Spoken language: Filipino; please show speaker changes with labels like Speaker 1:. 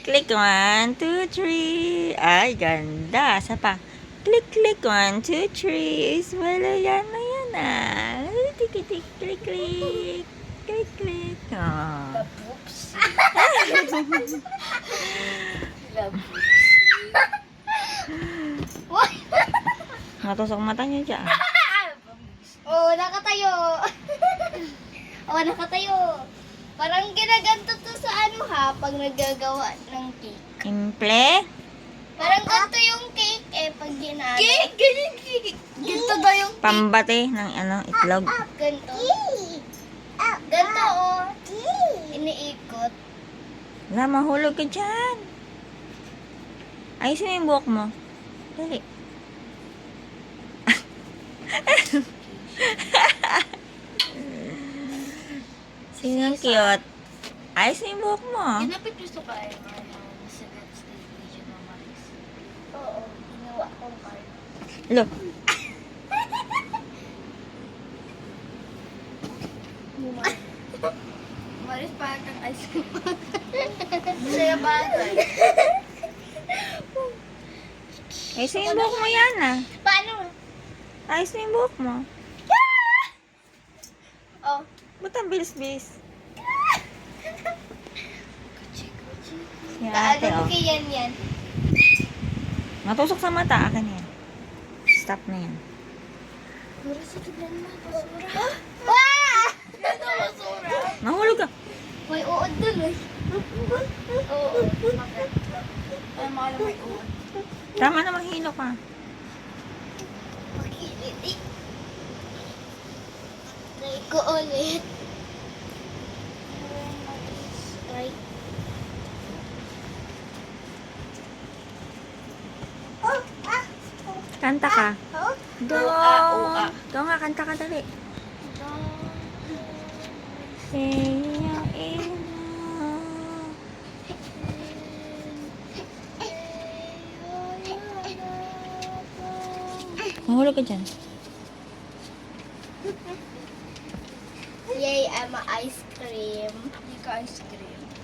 Speaker 1: click, 1, 2, 3. Ay, ganda. Sa pa. Click, click, 1, 2, 3. Is wala yan na yan ah. Tik, tik, click, click. Click, click. Oh.
Speaker 2: Oops.
Speaker 1: Matusok mata niya dyan.
Speaker 2: Oh, nakatayo. Oh, nakatayo. Parang ginaganto to sa ano ha, pag naggagawa ng cake.
Speaker 1: Simple.
Speaker 2: Parang ganito yung cake eh, pag ginagawa. Cake? Ganyan cake. Ganito daw yung cake.
Speaker 1: Pambate ng itlog.
Speaker 2: Ganito. Ganito oh. Iniikot.
Speaker 1: Na, mahulog ka dyan. Ayusin mo yung buhok mo. Dali. Sino ang cute? Ayusin mo yung buhok mo.
Speaker 2: Ginapit gusto ka eh. Sa next video na Maris. Oo. Ginawa kong card.
Speaker 1: Look.
Speaker 2: Maris, parang kang ice cream. Saya bagay.
Speaker 1: Ayusin mo yung buhok mo yan ah.
Speaker 2: Paano?
Speaker 1: Ayusin mo yung buhok mo.
Speaker 2: Oh.
Speaker 1: Ba't ang bilis-bilis? Si
Speaker 2: Kaano
Speaker 1: ate
Speaker 2: mo
Speaker 1: oh.
Speaker 2: kay yan?
Speaker 1: Matusok sa mata. Akin yan. Stop na yan.
Speaker 2: Maris, tignan mo. Basura. Wah! Ito basura.
Speaker 1: Mahulog ka.
Speaker 2: May uod dun eh. Oo. Bakit? Ay, mahal may uod.
Speaker 1: Tama na mahilo ka.
Speaker 2: Makiliti. Try ko ulit. Try.
Speaker 1: Kanta ka. Do.
Speaker 2: Ua.
Speaker 1: Do nga, kanta ka dali. Siya ina. Mahulog ka dyan.
Speaker 2: Yay, I'm a ice cream. Hindi ka ice cream.